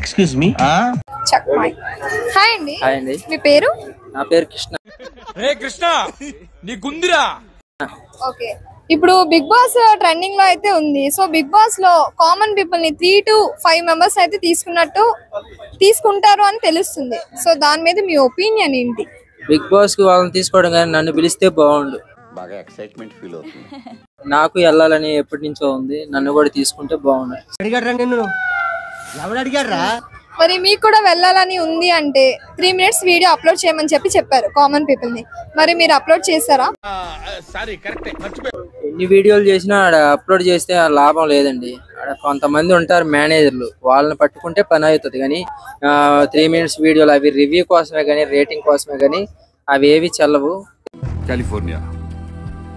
Excuse me. Hi అండి. Hi అండి. మీ పేరు? నా పేరు కృష్ణ. రే కృష్ణ నీకుందిరా. ఓకే, ఇప్పుడు బిగ్ బాస్ ట్రెండింగ్ లో అయితే ఉంది. సో బిగ్ బాస్ లో కామన్ పీపుల్ ని 3 to 5 మెంబర్స్ అయితే తీసుకుంటారు అని తెలుస్తుంది. సో దాని మీద మీ ఒపీనియన్ ఏంటి? బిగ్ బాస్ కి వాళ్ళని తీసుకోవడం కానీ నన్ను పిలిస్తే బాగుండు. బాగా ఎక్సైట్మెంట్ ఫీల్ అవుతుంది. నాకు వెళ్ళాలని ఎప్పటి నుంచో ఉంది. నన్ను కూడా తీసుకుంటే బాగుండు. మరి మీకు కూడా వెళ్ళాలని ఉంది అంటే 3 minutes వీడియో అప్లోడ్ చేయమని చెప్పారు కామన్ పీపుల్ ని. మరి మీరు అప్లోడ్ చేస్తారా? ఎన్ని వీడియోలు చేసినా ఆడ అప్లోడ్ చేస్తే లాభం లేదండి. ఆడ కొంతమంది ఉంటారు మేనేజర్లు, వాళ్ళని పట్టుకుంటే పని అవుతుంది. కానీ 3 minutes వీడియోలు అవి రివ్యూ కోసమే కానీ రేటింగ్ కోసమే కానీ అవి ఏవి చెల్లవు. కాలిఫోర్నియా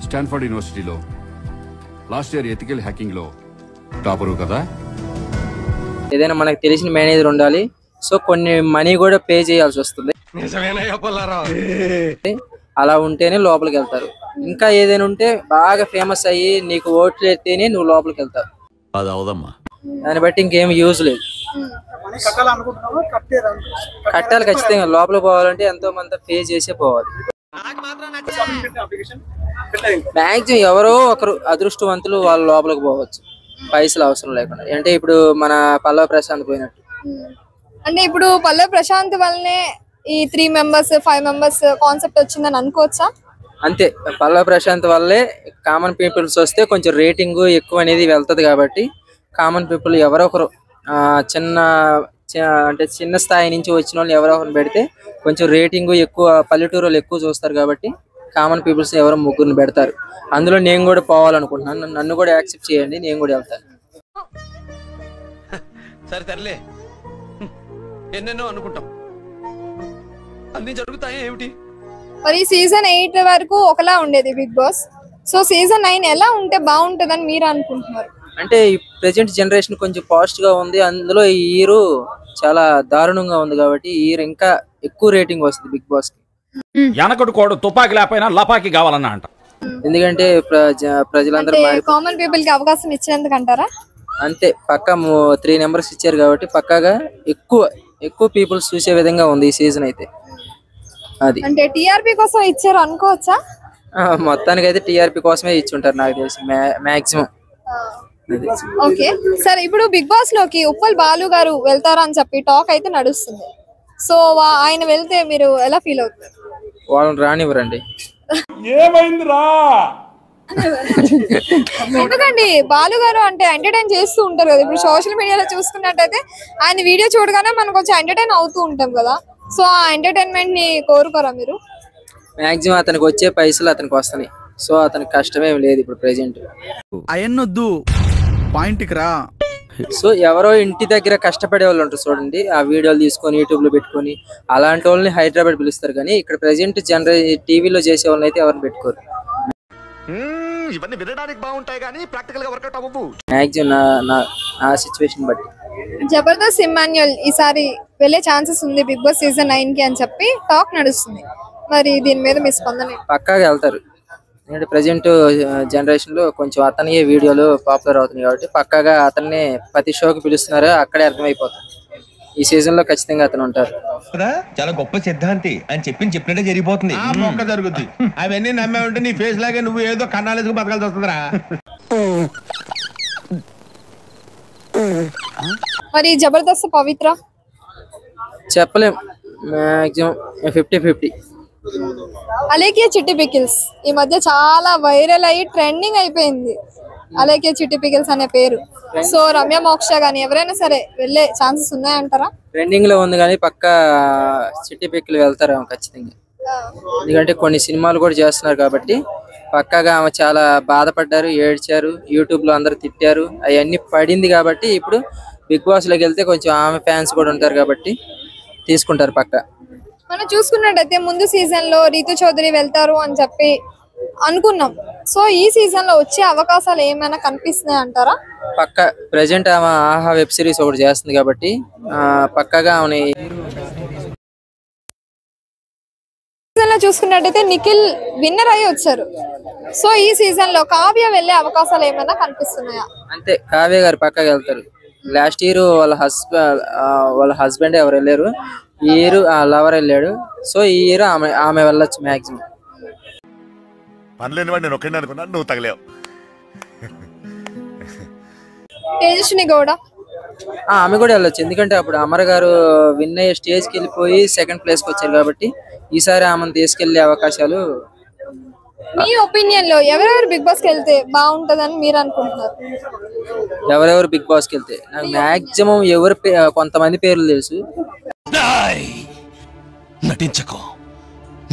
స్టాన్ఫర్డ్ యూనివర్సిటీలో లాస్ట్ ఇయర్ ఎథికల్ హ్యాకింగ్ లో టాపరు కదా. ఏదైనా మనకు తెలిసిన మేనేజర్ ఉండాలి. సో కొన్ని మనీ కూడా పే చేయాల్సి వస్తుంది. అలా ఉంటేనే లోపలికి వెళ్తారు. ఇంకా ఏదైనా ఉంటే బాగా ఫేమస్ అయ్యి నీకు ఓట్లు ఎత్తేనే నువ్వు లోపలికి వెళ్తావు. దాన్ని బట్టి ఇంకేం యూజ్ లేదు. కట్టాలి ఖచ్చితంగా. లోపలికి పోవాలంటే ఎంతో మంది పే చేసే పోవాలి. మ్యాక్సిమం ఎవరో ఒకరు అదృష్టవంతులు వాళ్ళు లోపలికి పోవచ్చు పైసలు అవసరం లేకుండా. అంటే ఇప్పుడు మన పల్లవి ప్రశాంత్ పోయినట్టు. అంటే ఇప్పుడు పల్లవి ప్రశాంత్ వల్లనే ఈ 3 members 5 members కాన్సెప్ట్ వచ్చిందని అనుకోవచ్చా? అంతే, పల్లవి ప్రశాంత్ వల్లే కామన్ పీపుల్స్ వస్తే కొంచెం రేటింగ్ ఎక్కువ అనేది వెళ్తుంది. కాబట్టి కామన్ పీపుల్ ఎవరో ఒకరు చిన్న స్థాయి నుంచి వచ్చిన వాళ్ళు ఎవరో ఒకరిని పెడితే కొంచెం రేటింగ్ ఎక్కువ, పల్లెటూరు వాళ్ళు ఎక్కువ చూస్తారు. కాబట్టి కామన్ పీపుల్స్ ఎవరో ముగ్గురిని పెడతారు. అందులో నేను కూడా పోవాలనుకుంటున్నాను. నన్ను కూడా యాక్సెప్ట్ చేయండి, నేను కూడా వెళ్తాను. సరే తరలే, ఎన్నెన్నో అనుకుంటాం, అన్ని జరుగుతాయి ఏమిటి. మరి సీజన్ 8 వరకు ఒకలా ఉండేది బిగ్ బాస్. సో సీజన్ 9 ఎలా ఉంటే బాగుంటుందని మీరు అనుకుంటున్నారు? అంటే ఈ ప్రెజెంట్ జనరేషన్ కొంచెం ఫాస్ట్ గా ఉంది. అందులో ఈ ఇయర్ చాలా దారుణంగా ఉంది. కాబట్టి ఈ ఇయర్ ఇంకా ఎక్కువ రేటింగ్ వస్తుంది బిగ్ బాస్ కి. వెనకటి కోడు తుపాకి లేకపోయినా లపాకి కావాలన్నా అంట. ఎందుకంటే ప్రజలందరూ కామన్ పీపుల్ కి అవకాశం ఇచ్చినందుకు అంటారా? అంతే, పక్కా 3 numbers ఇచ్చారు కాబట్టి పక్కాగా ఎక్కువ పీపుల్స్ చూసే విధంగా ఉంది ఈ సీజన్ అయితే. అది అంటే టీఆర్పీ కోసం ఇచ్చారు అనుకోవచ్చా? మొత్తానికి అయితే టీఆర్పీ కోసమే ఇచ్చుంటారు నాకు తెలిసి మాక్సిమం. ఓకే సరే, ఇప్పుడు బిగ్ బాస్ లోకి ఉప్పల్ బాలు గారు వెళ్తారా అని చెప్పి టాక్ అయితే నడుస్తుంది. సో ఆయన వెళ్తే మీరు ఎలా ఫీల్ అవుతారు? వాళ్ళని రానివ్వరండి. ఏమైందిరా? ఎందుకండి, బాలు గారు అంటే ఎంటర్టైన్ చేస్తూ ఉంటారు కదా. ఇప్పుడు సోషల్ మీడియాలో చూసుకున్నట్టయితే ఆయన వీడియో చూడగానే మనం కొంచెం ఎంటర్టైన్ అవుతూ ఉంటాం కదా. సో ఆ ఎంటర్టైన్మెంట్ ని కోరుకోరా మీరు? మాక్సిమం అతనికి వచ్చే పైసలు అతనికి వస్తున్నాయి. సో అతనికి కష్టమేం లేదు ఇప్పుడు ప్రెజెంట్. అయన్నొద్దు, పాయింట్కి రా. సో ఎవరో ఇంటి దగ్గర కష్టపడే వాళ్ళు ఉంటారు చూడండి, ఆ వీడియోలు తీసుకొని యూట్యూబ్ లో పెట్టుకొని అలాంటి వాళ్ళని హైదరాబాద్ పిలుస్తారు. కానీ ఇక్కడ ప్రెజెంట్ టీవీలో చేసే వాళ్ళని అయితే ఎవరిని పెట్టుకోరు. ఇవన్నీ వినడానికి బాగుంటాయి కానీ ప్రాక్టికల్ గా వర్కౌట్ అవ్వవు. మాక్సిమం నా సిచ్యువేషన్ బట్టి. జబర్దస్త్ ఇమ్మాన్యుయల్ ఈసారి వెళ్ళే ఛాన్సెస్ ఉంది బిగ్ బాస్ సీజన్ 9 కి అని చెప్పి టాక్ నడుస్తుంది. మరి దీని మీద మీ స్పందన? పక్కాగా వెళ్తారు. ఎందుకంటే ప్రజెంట్ జనరేషన్ లో కొంచెం అతని వీడియోలు పాపులర్ అవుతున్నాయి కాబట్టి పక్కాగా అతన్ని ప్రతి షోకి పిలుస్తున్నారు. అక్కడే అర్థమైపోతుంది. ఈ సీజన్ లో ఖచ్చితంగా అతను ఉంటారు. చాలా గొప్ప సిద్ధాంతి అని చెప్పినట్టే జరిగిపోతుంది. జరుగుద్ది. అవన్నీ నమ్మే ఉంటే నీ ఫేస్ లాగే నువ్వు ఏదో కన్నాలేసుకు బతకాల్సి వస్తుందిరా. మరి జబర్దస్త్ పవిత్ర చెప్పలేం. మాక్సిమం 50-50. అలేఖ్య చిట్టి పికిల్స్ ఈ మధ్య చాలా వైరల్ అయ్యి ట్రెండింగ్ అయిపోయింది. అలేఖ్య చిట్టి పికిల్స్ అనే పేరు. సో రమ్య మోక్ష గానీ ఎవరైనా సరే వెళ్ళే ఛాన్సెస్ ఉన్నాయంటారా? ట్రెండింగ్ లో ఉంది కానీ పక్కా చిట్టి పిక్కులు వెళ్తారు ఖచ్చితంగా. ఎందుకంటే కొన్ని సినిమాలు కూడా చేస్తున్నారు కాబట్టి పక్కాగా ఆమె చాలా బాధపడ్డారు, ఏడ్చారు, యూట్యూబ్ లో అందరు తిట్టారు. అవన్నీ పడింది కాబట్టి ఇప్పుడు బిగ్ బాస్ లోకి వెళ్తే కొంచెం ఆమె ఫ్యాన్స్ కూడా ఉంటారు కాబట్టి తీసుకుంటారు పక్కా. మనం చూసుకున్నట్టయితే ముందు సీజన్ లో రీతు చౌదరి వెళ్తారు అని చెప్పి అనుకున్నాం. సో ఈ సీజన్ లో వచ్చే అవకాశాలు ఏమైనా కనిపిస్తున్నాయి అంటారా? పక్కా ప్రెజెంట్ ఆమె ఆహా వెబ్ సిరీస్ ఒకటి చేస్తుంది కాబట్టి పక్కాగా ఆమె. చూసుకున్నట్టయితే నిఖిల్ విన్నర్ అయ్యి వచ్చారు. సో ఈ సీజన్ లో కావ్య వెళ్లే అవకాశాలు ఏమైనా కనిపిస్తున్నాయా? అంతే, కావ్య గారు పక్కాగా వెళ్తారు. లాస్ట్ ఇయర్ వాళ్ళ హస్బెండ్ ఎవరు వెళ్ళారు, ఈ ఇయర్ లవర్ వెళ్ళాడు. సో ఈ ఇయర్ ఆమె వెళ్ళొచ్చు మాక్సిమం. పనిలేని వాడు నేను ఒక్కడే అనుకున్నా, నువ్వు తగలేవు. తేజస్విని గౌడ ఆమె కూడా వెళ్ళొచ్చు, ఎందుకంటే అప్పుడు అమర్ గారు విన్ అయ్యే స్టేజ్కి వెళ్ళిపోయి సెకండ్ ప్లేస్కి వచ్చారు కాబట్టి ఈసారి ఆమెను తీసుకెళ్లే అవకాశాలు. మీ ఒపీనియన్ లో ఎవరెవరు బిగ్ బాస్ కి వెళ్తే బాగుంటదని మీరు అనుకుంటున్నారు? ఎవరెవరు బిగ్ బాస్కి వెళ్తే నాకు మాక్సిమం కొంతమంది పేర్లు తెలుసు. నటించకు,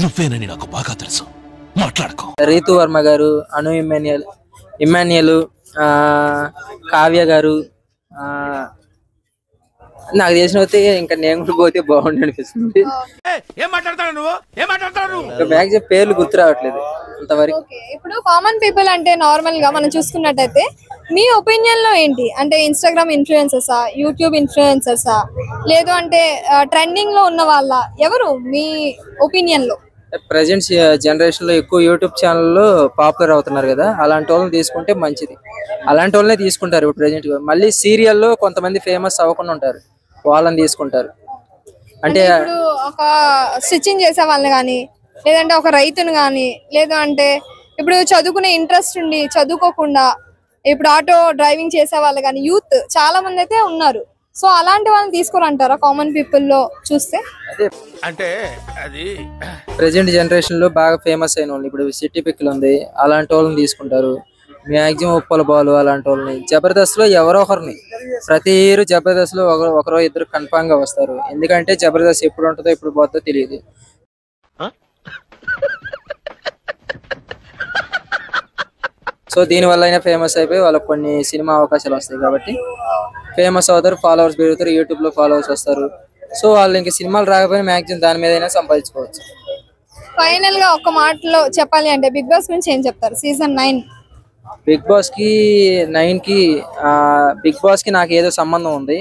నువ్వేనని నాకు బాగా తెలుసు, మాట్లాడుకో. రీతు వర్మ గారు, అను ఇమ్మాన్యుయల్, కావ్య గారు, నాకు తెలిసిన పోతే ఇంకా నేను కూడా పోతే బాగుండు అనిపిస్తుంది. మాక్సిమం పేర్లు గుర్తు రావట్లేదు అంతవరకు. ఇప్పుడు కామన్ పీపుల్ అంటే నార్మల్ గా మనం చూసుకున్నట్టయితే మీ ఒపీనియన్ లో ఏంటి అంటే ఇన్స్టాగ్రామ్ ఇన్ఫ్లుయెన్సర్సా, యూట్యూబ్ ఇన్ఫ్లుయెన్సర్సా, లేదు అంటే ట్రెండింగ్ లో ఉన్న వాళ్ళ, ఎవరు మీ ఒపీనియన్ లో? ప్రజెంట్ జనరేషన్ లో ఎక్కువ యూట్యూబ్ ఛానల్లో పాపులర్ అవుతున్నారు కదా, అలాంటి వాళ్ళని తీసుకుంటే మంచిది. అలాంటి వాళ్ళనే తీసుకుంటారు ఇప్పుడు ప్రజెంట్. మళ్ళీ సీరియల్లో కొంతమంది ఫేమస్ అవ్వకుండా ఉంటారు, వాళ్ళని తీసుకుంటారు. అంటే ఇప్పుడు ఒక స్టిచ్చింగ్ చేసే వాళ్ళని కానీ, లేదంటే ఒక రైతును కానీ, లేదు అంటే ఇప్పుడు చదువుకునే ఇంట్రెస్ట్ ఉండి చదువుకోకుండా ఇప్పుడు ఆటో డ్రైవింగ్ చేసే వాళ్ళు కానీ, యూత్ చాలా మంది అయితే ఉన్నారు. సో అలాంటి వాళ్ళని తీసుకోరంటారా కామన్ పీపుల్ లో చూస్తే? అంటే అది ప్రెజెంట్ జనరేషన్ లో బాగా ఫేమస్ అయిన వాళ్ళు ఇప్పుడు సిటీ పిక్లు ఉంది, అలాంటి వాళ్ళని తీసుకుంటారు. మాక్సిమం ఉప్పల బాలు అలాంటి వాళ్ళని. జబర్దస్త్ లో ఎవరో ఒకరిని, ప్రతి ఇయర్ జబర్దస్త్ లో ఒకరో ఇద్దరు కన్ఫామ్ గా వస్తారు. ఎందుకంటే జబర్దస్త్ ఎప్పుడు ఉంటుందో ఎప్పుడు పోతుందో తెలియదు. సో దీని వల్ల అయినా ఫేమస్ అయిపోయి వాళ్ళకి కొన్ని సినిమా అవకాశాలు వస్తాయి కాబట్టి ఫేమస్ అవుతారు, ఫాలోవర్స్ పెరుగుతారు, యూట్యూబ్ లో ఫాలోవర్స్ వస్తారు. సో వాళ్ళు ఇంకా సినిమాలు రాకపోయినా మాక్సిమం దాని మీద సంపాదించుకోవచ్చు. ఫైనల్ గా ఒక మాటలో చెప్పాలి అంటే బిగ్ బాస్ గురించి ఏం చెప్తారు? సీజన్ 9 బిగ్ బాస్ కి 9 కి బిగ్ బాస్ కి నాకు ఏదో సంబంధం ఉంది.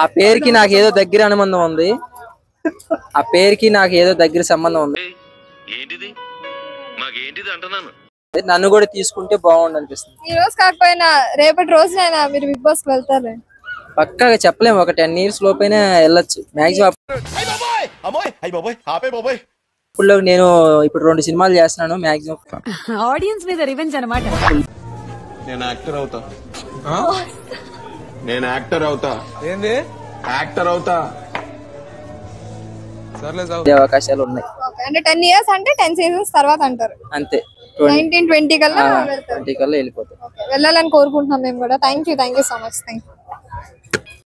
ఆ పేరుకి నాకు ఏదో దగ్గర అనుబంధం ఉంది, ఆ పేరుకి నాకు ఏదో దగ్గర సంబంధం ఉంది. నన్ను కూడా తీసుకుంటే బాగుండు అనిపిస్తుంది. ఈ రోజు కాకపోయినా రేపటి రోజునైనా మీరు బిగ్ బాస్ కి వెళ్తారు? పక్కాగా చెప్పలేము, ఒక 10 years లోపైనా వెళ్ళొచ్చు మాక్సిమం. ఇప్పుడు నేను ఇప్పుడు 2 సినిమాలు చేస్తున్నాను మాక్సిమం. ఆడియన్స్ మీద రివెంజ్ అన్నమాట. నేను యాక్టర్ అవుతా. నేను యాక్టర్ అవుతా. ఏంది యాక్టర్ అవుతా? అవకాశాలు ఉన్నాయి. అంటే 10 years అంటే 10 seasons తర్వాత అంటారు అంతే. 1920 కల్లా 20 కల్లా వెళ్ళిపోతాం. వెళ్ళాలని కోరుకుంటున్నాం మేము కూడా. Thank you so much. Thank you.